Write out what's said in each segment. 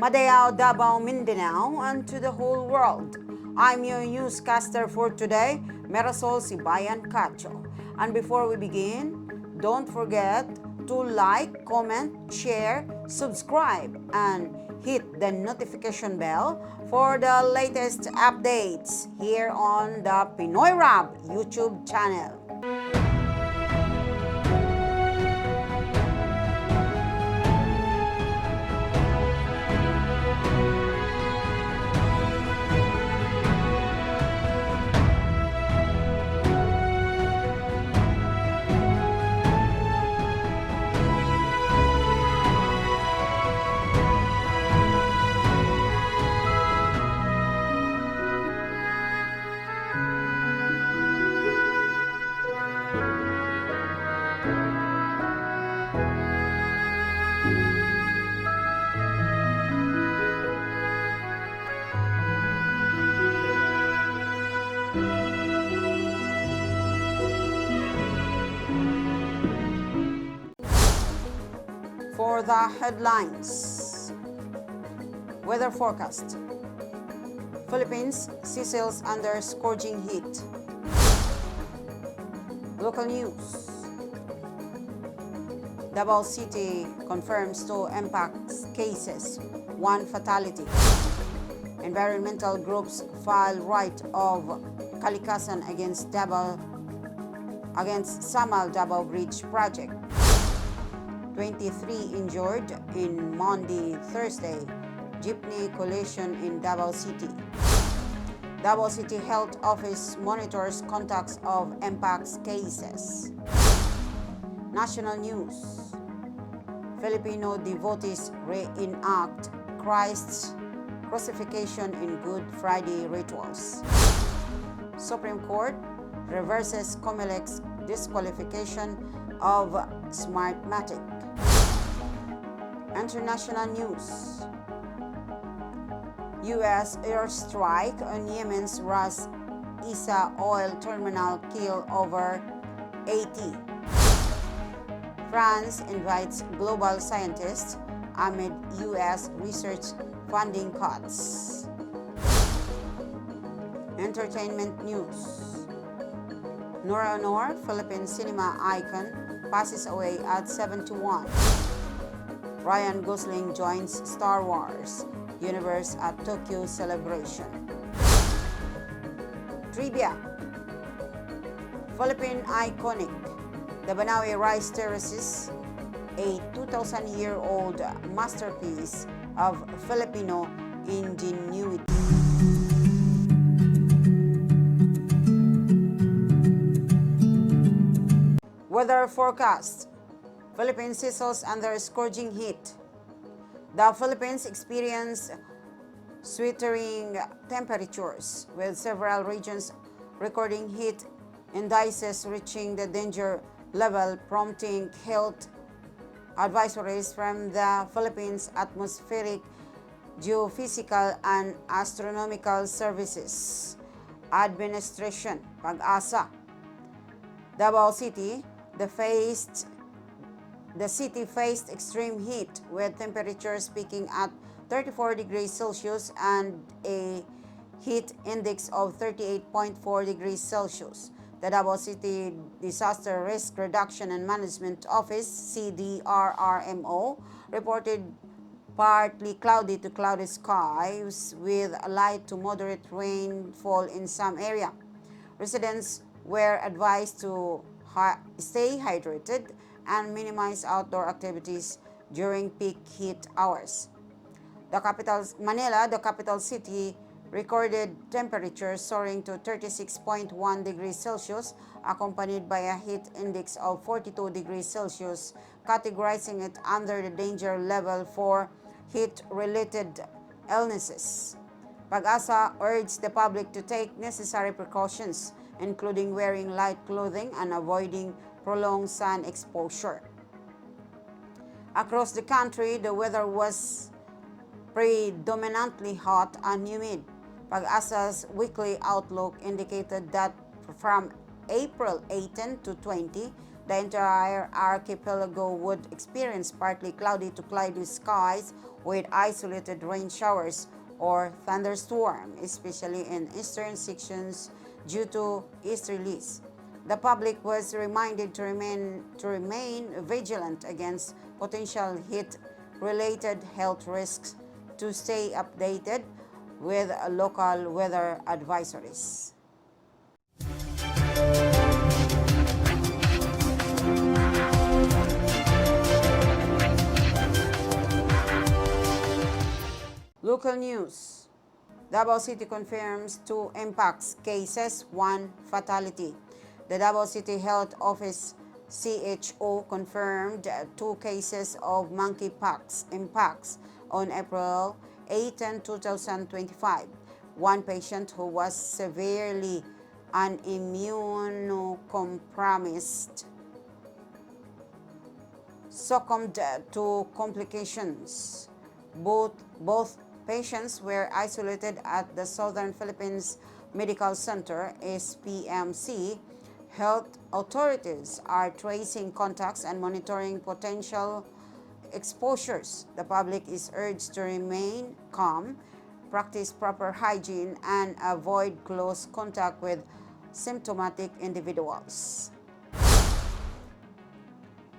Madayao, Davao, Mindanao, and to the whole world. I'm your newscaster for today, Marisol Sibayan Cacho. And before we begin, don't forget to like, comment, share, subscribe, and hit the notification bell for the latest updates here on the Pinoy Rap YouTube channel. For the headlines, weather forecast. Philippines sizzles under scorching heat. Local news. Davao City confirms 2 impacts cases, 1 fatality. Environmental groups file right of kalikasan against Samal Davao Bridge project. 23 injured in Monday, Thursday, jeepney collision in Davao City. Davao City Health Office monitors contacts of impacts cases. National news. Filipino devotees reenact Christ's crucifixion in Good Friday rituals. Supreme Court reverses Comelec's disqualification of Smartmatic. International news. U.S. airstrike on Yemen's Ras Isa oil terminal kill over 80. France invites global scientists amid U.S. research funding cuts. Entertainment news. Nora Honor, Philippine cinema icon, passes away at 71. Ryan Gosling joins Star Wars universe at Tokyo celebration. Trivia. Philippine iconic, the Banawe Rice Terraces, a 2,000-year-old masterpiece of Filipino ingenuity. Weather forecast. Philippines sizzles under scorching heat. The Philippines experience sweltering temperatures, with several regions recording heat indices reaching the danger level, prompting health advisories from the Philippines Atmospheric, Geophysical, and Astronomical Services Administration, PAG-ASA. Davao City, the city faced extreme heat, with temperatures peaking at 34 degrees Celsius and a heat index of 38.4 degrees Celsius. The Davao City Disaster Risk Reduction and Management Office, CDRRMO, reported partly cloudy to cloudy skies with light to moderate rainfall in some area. Residents were advised to stay hydrated and minimize outdoor activities during peak heat hours. Manila, the capital city, recorded temperatures soaring to 36.1 degrees Celsius, accompanied by a heat index of 42 degrees Celsius, categorizing it under the danger level for heat-related illnesses. PAG-ASA urged the public to take necessary precautions, including wearing light clothing and avoiding prolonged sun exposure. Across the country, the weather was predominantly hot and humid. PAG-ASA's weekly outlook indicated that from April 18 to 20, The entire archipelago would experience partly cloudy to cloudy skies with isolated rain showers or thunderstorms, especially in eastern sections due to easterlies. The public was reminded to remain vigilant against potential heat-related health risks, to stay updated with local weather advisories. Local news. Davao City confirms 2 impacts cases, 1 fatality. The Davao City Health Office CHO confirmed 2 cases of monkeypox impacts on April 8 and 2025. One patient who was severely immunocompromised succumbed to complications. Both patients were isolated at the Southern Philippines Medical Center, SPMC. Health authorities are tracing contacts and monitoring potential exposures. The public is urged to remain calm, practice proper hygiene, and avoid close contact with symptomatic individuals.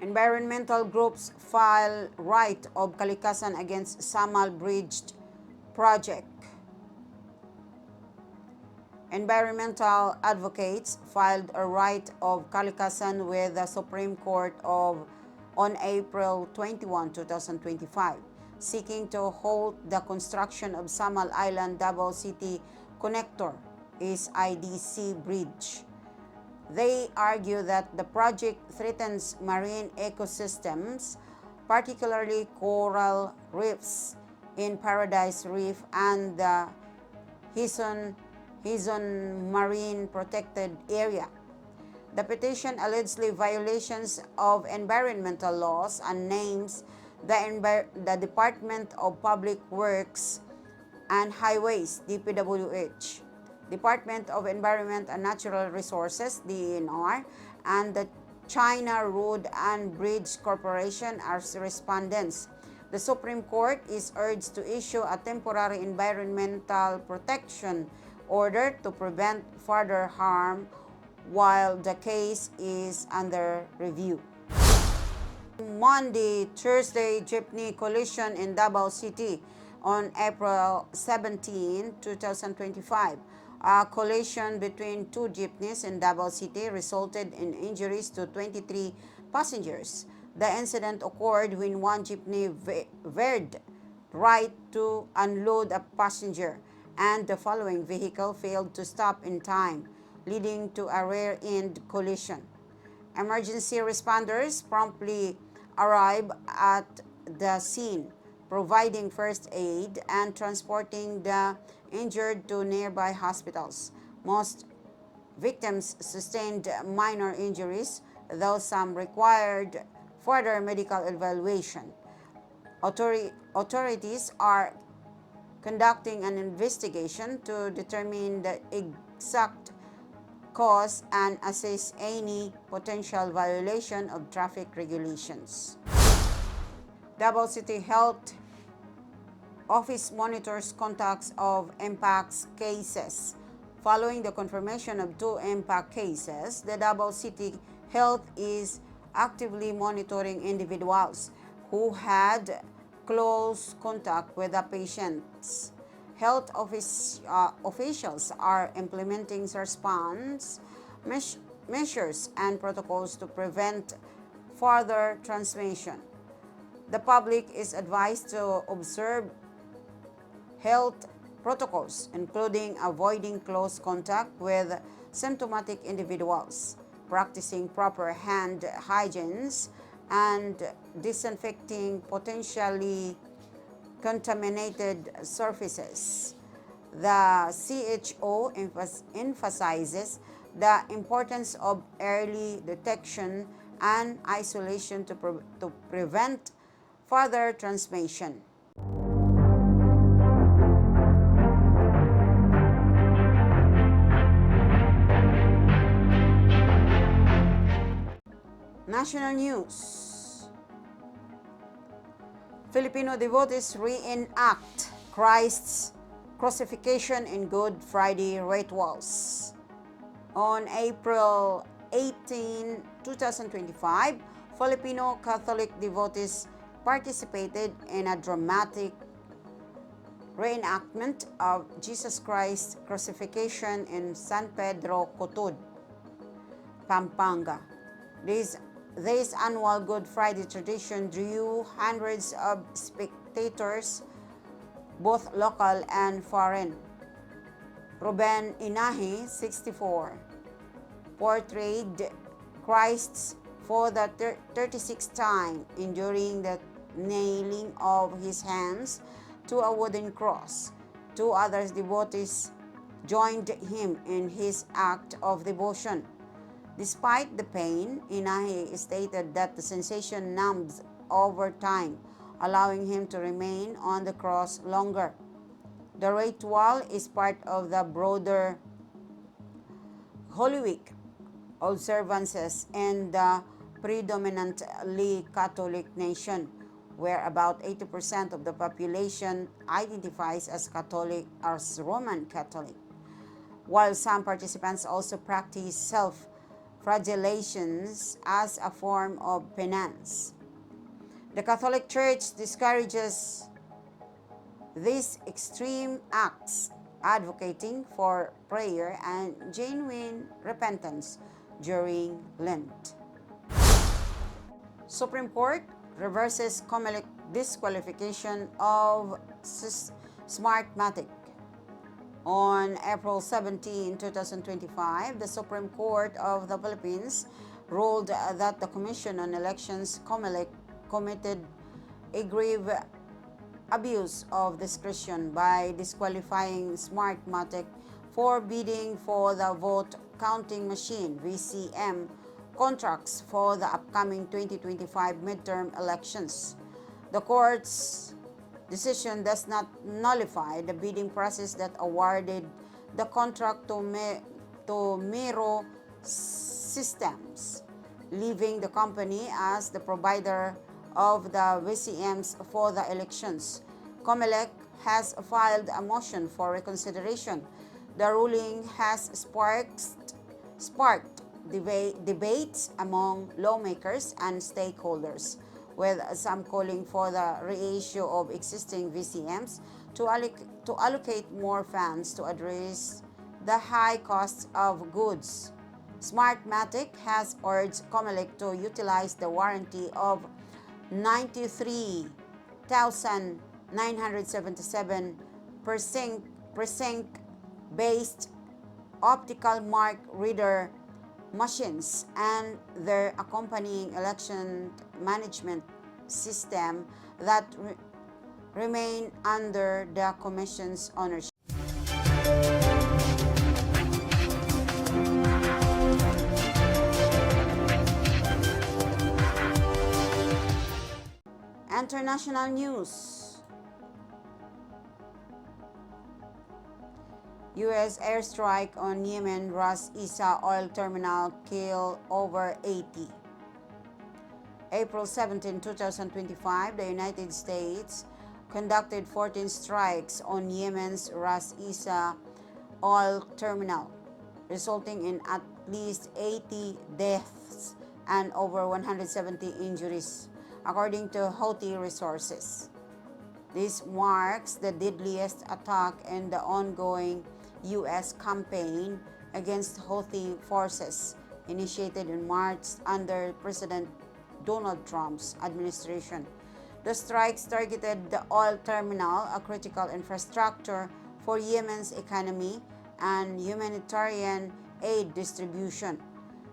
Environmental groups file right of kalikasan against Samal Bridge project. Environmental advocates filed a right of kalikasan with the Supreme Court on April 21, 2025, seeking to halt the construction of Samal Island Davao City Connector (SIDC) bridge. They argue that the project threatens marine ecosystems, particularly coral reefs in Paradise Reef and the Hizon Marine Protected Area. The petition allegedly violations of environmental laws and names the Department of Public Works and Highways, DPWH, Department of Environment and Natural Resources, DENR, and the China Road and Bridge Corporation as respondents. The Supreme Court is urged to issue a temporary environmental protection order to prevent further harm while the case is under review. Tuesday jeepney collision in Davao City on April 17, 2025. A collision between 2 jeepneys in Davao City resulted in injuries to 23 passengers. The incident occurred when one jeepney veered right to unload a passenger, and the following vehicle failed to stop in time, leading to a rear-end collision. Emergency responders promptly arrived at the scene, providing first aid and transporting the injured to nearby hospitals. Most victims sustained minor injuries, though some required further medical evaluation. Authorities are conducting an investigation to determine the exact cause and assess any potential violation of traffic regulations. Davao City Health Office monitors contacts of impacts cases. Following the confirmation of 2 impact cases, the Davao City Health is actively monitoring individuals who had close contact with the patients. Health officials are implementing response measures and protocols to prevent further transmission. The public is advised to observe health protocols, including avoiding close contact with symptomatic individuals, practicing proper hand hygiene, and disinfecting potentially contaminated surfaces. The CHO emphasizes the importance of early detection and isolation to prevent further transmission. National news. Filipino devotees reenact Christ's crucifixion in Good Friday rituals. On April 18, 2025, Filipino Catholic devotees participated in a dramatic reenactment of Jesus Christ's crucifixion in San Pedro Cotud, Pampanga. This annual Good Friday tradition drew hundreds of spectators, both local and foreign. Ruben Inahi, 64, portrayed Christ for the 36th time, enduring the nailing of his hands to a wooden cross. Two other devotees joined him in his act of devotion. Despite the pain, Inahi stated that the sensation numbs over time, allowing him to remain on the cross longer. The ritual is part of the broader Holy Week observances in the predominantly Catholic nation, where about 80% of the population identifies as Catholic, as Roman Catholic, while some participants also practice self-flagellations as a form of penance. The Catholic Church discourages these extreme acts, advocating for prayer and genuine repentance during Lent. Supreme Court reverses COMELEC disqualification of Smartmatic. On April 17, 2025, the Supreme Court of the Philippines ruled that the Commission on Elections, COMELEC, committed a grave abuse of discretion by disqualifying Smartmatic for bidding for the vote counting machine (VCM) contracts for the upcoming 2025 midterm elections. The court's decision does not nullify the bidding process that awarded the contract to Miro Systems, leaving the company as the provider of the VCMs for the elections. COMELEC has filed a motion for reconsideration. The ruling has sparked debates among lawmakers and stakeholders, with some calling for the reissue of existing VCMs to allocate more funds to address the high costs of goods. Smartmatic has urged COMELEC to utilize the warranty of 93,977 precinct-based optical mark reader machines and their accompanying election management system that remain under the Commission's ownership. International news. U.S. airstrike on Yemen Ras Isa oil terminal kill over 80. April 17, 2025, the United States conducted 14 strikes on Yemen's Ras Isa oil terminal, resulting in at least 80 deaths and over 170 injuries, according to Houthi resources. This marks the deadliest attack in the ongoing U.S. campaign against Houthi forces, initiated in March under President Donald Trump's administration. The strikes targeted the oil terminal, a critical infrastructure for Yemen's economy and humanitarian aid distribution.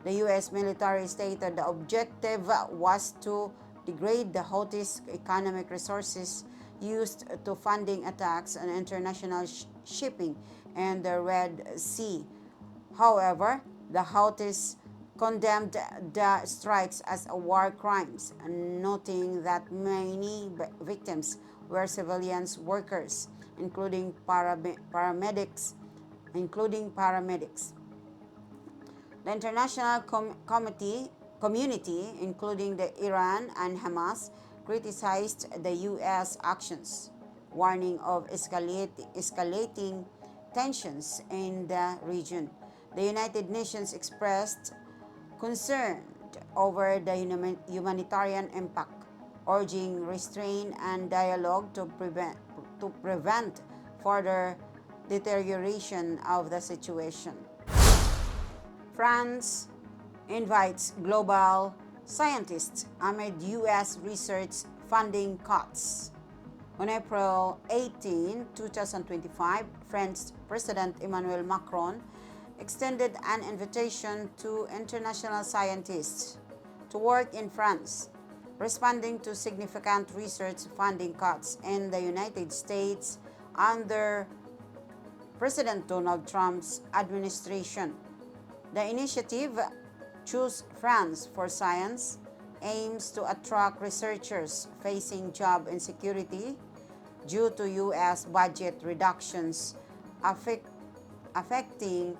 The U.S. military stated the objective was to degrade the Houthis' economic resources used to funding attacks on international shipping and the Red Sea. However, the Houthis condemned the strikes as war crimes, noting that many victims were civilian workers, including paramedics. The International Committee community, including the Iran and Hamas, criticized the U.S. actions, warning of escalating tensions in the region. The United Nations expressed concern over the humanitarian impact, urging restraint and dialogue to prevent further deterioration of the situation. France invites global scientists amid U.S. research funding cuts. On April 18, 2025, French President Emmanuel Macron extended an invitation to international scientists to work in France, responding to significant research funding cuts in the United States under President Donald Trump's administration. The initiative, Choose France for Science, aims to attract researchers facing job insecurity due to U.S. budget reductions affecting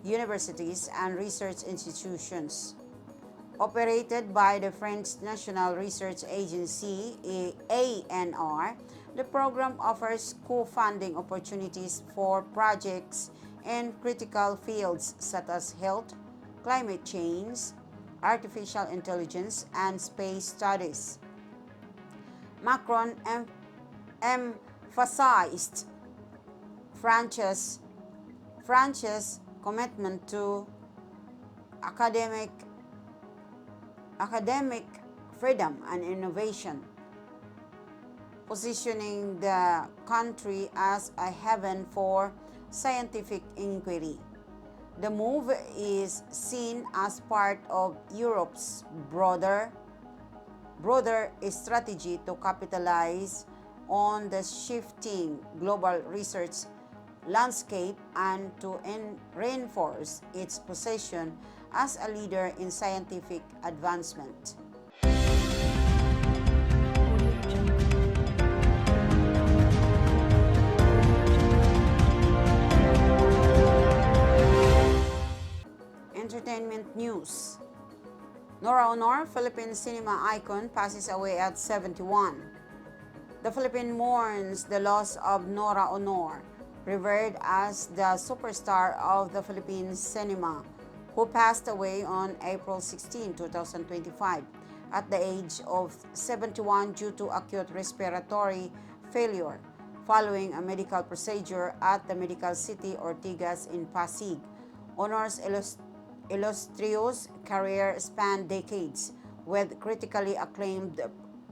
universities and research institutions. Operated by the French National Research Agency, ANR, the program offers co-funding opportunities for projects in critical fields such as health, climate change, artificial intelligence, and space studies. Macron emphasized France's commitment to academic freedom and innovation, positioning the country as a haven for scientific inquiry. The move is seen as part of Europe's broader strategy to capitalize on the shifting global research landscape and to reinforce its position as a leader in scientific advancement. Entertainment news. Nora Honor, Philippine cinema icon, passes away at 71. The Philippine mourns the loss of Nora Honor, revered as the superstar of the Philippine cinema, who passed away on April 16, 2025, at the age of 71 due to acute respiratory failure following a medical procedure at the Medical City Ortigas in Pasig. Honor's illustrious career spanned decades, with critically acclaimed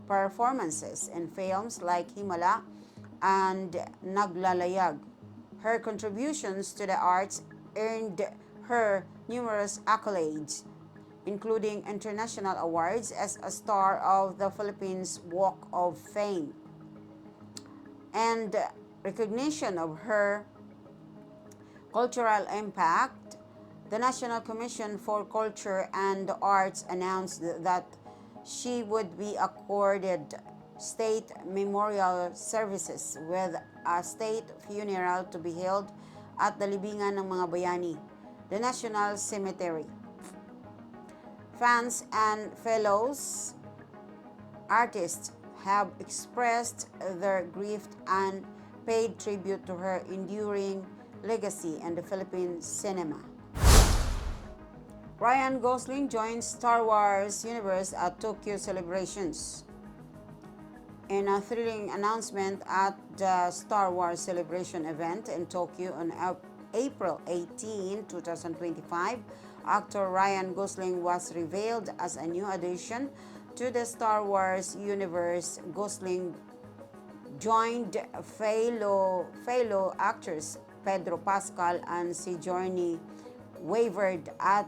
performances in films like Himala and Naglalayag. Her contributions to the arts earned her numerous accolades, including international awards as a star of the Philippines Walk of Fame, and recognition of her cultural impact. The National Commission for Culture and the Arts announced that she would be accorded state memorial services with a state funeral to be held at the Libingan ng mga Bayani, the National Cemetery. Fans and fellows artists have expressed their grief and paid tribute to her enduring legacy in the Philippine cinema. Ryan Gosling joins Star Wars universe at Tokyo celebrations. In a thrilling announcement at the Star Wars celebration event in Tokyo on April 18, 2025, actor Ryan Gosling was revealed as a new addition to the Star Wars universe. Gosling joined fellow actors Pedro Pascal and Sigourney Weaver at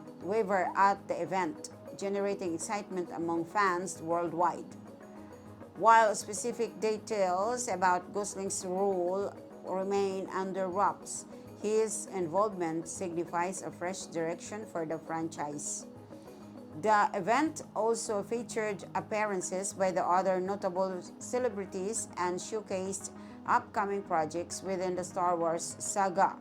the event, generating excitement among fans worldwide. While specific details about Gosling's role remain under wraps, his involvement signifies a fresh direction for the franchise. The event also featured appearances by the other notable celebrities and showcased upcoming projects within the Star Wars saga,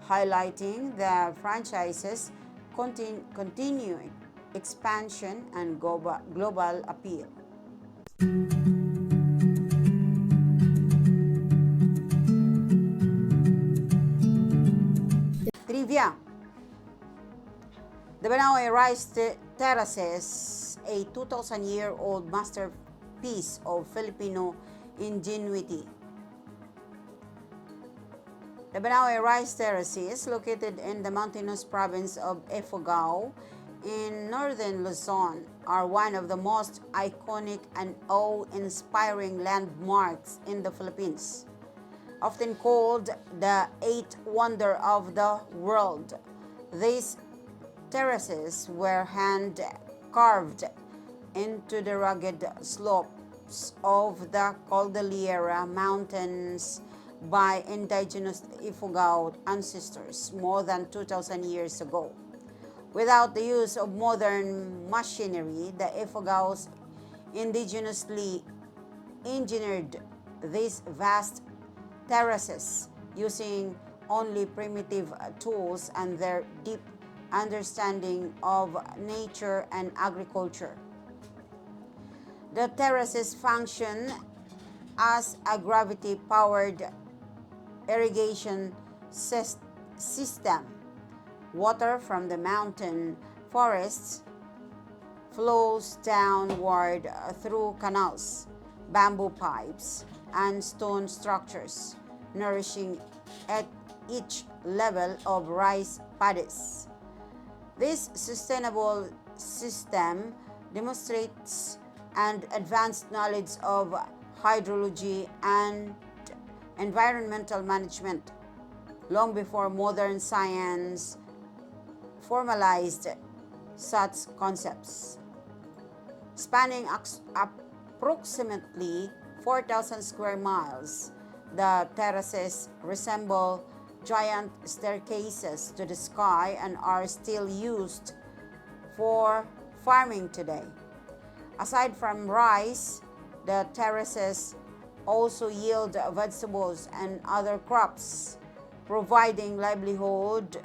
highlighting the franchise's continuing expansion, and global appeal. Trivia. The Banaue Rice Terraces, a 2,000-year-old masterpiece of Filipino ingenuity. The Banaue Rice Terraces, located in the mountainous province of Ifugao in northern Luzon, are one of the most iconic and awe-inspiring landmarks in the Philippines. Often called the eighth wonder of the world, these terraces were hand-carved into the rugged slopes of the Cordillera Mountains by indigenous Ifugao ancestors more than 2,000 years ago. Without the use of modern machinery, the Ifugaos indigenously engineered these vast terraces using only primitive tools and their deep understanding of nature and agriculture. The terraces function as a gravity-powered irrigation system. Water from the mountain forests flows downward through canals, bamboo pipes, and stone structures, nourishing at each level of rice paddies. This sustainable system demonstrates an advanced knowledge of hydrology and environmental management long before modern science formalized such concepts. Spanning approximately 4,000 square miles, the terraces resemble giant staircases to the sky and are still used for farming today. Aside from rice, the terraces also yield vegetables and other crops, providing livelihood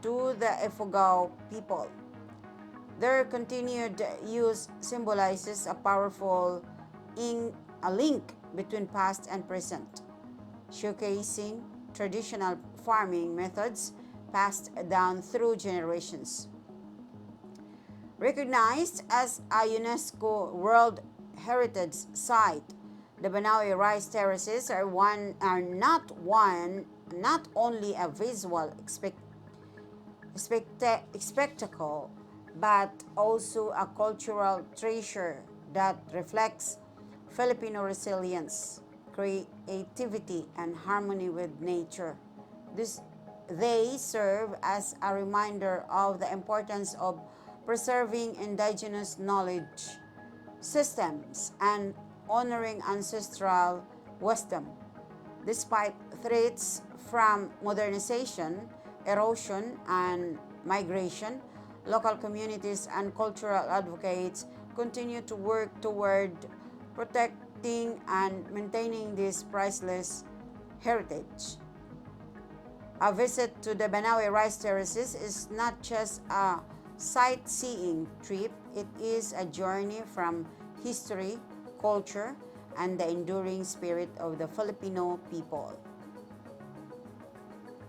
to the Ifugao people. Their continued use symbolizes a powerful link between past and present, showcasing traditional farming methods passed down through generations. Recognized as a UNESCO World Heritage Site, the Banaue Rice Terraces are not only a visual spectacle, but also a cultural treasure that reflects Filipino resilience, creativity, and harmony with nature. They serve as a reminder of the importance of preserving indigenous knowledge systems and honoring ancestral wisdom. Despite threats from modernization, erosion, and migration, local communities and cultural advocates continue to work toward protecting and maintaining this priceless heritage. A visit to the Banaue Rice Terraces is not just a sightseeing trip, it is a journey from history, culture, and the enduring spirit of the Filipino people.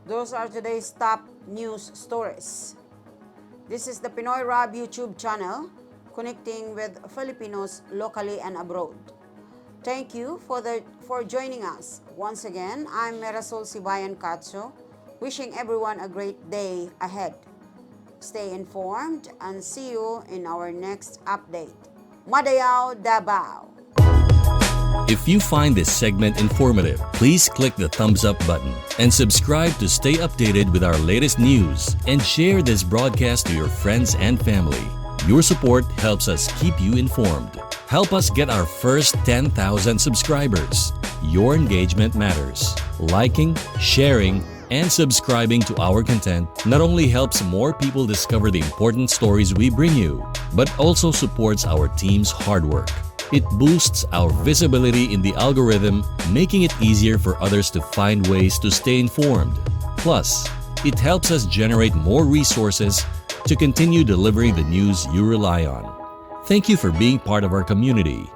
Those are today's top news stories. This is the Pinoy Rob YouTube channel, connecting with Filipinos locally and abroad. Thank you for joining us. Once again, I'm Merasol Sibayan Katso, wishing everyone a great day ahead. Stay informed and see you in our next update. Madayao, Davao! If you find this segment informative, please click the thumbs up button and subscribe to stay updated with our latest news, and share this broadcast to your friends and family. Your support helps us keep you informed. Help us get our first 10,000 subscribers. Your engagement matters. Liking, sharing, and subscribing to our content not only helps more people discover the important stories we bring you, but also supports our team's hard work. It boosts our visibility in the algorithm, making it easier for others to find ways to stay informed. Plus, it helps us generate more resources to continue delivering the news you rely on. Thank you for being part of our community.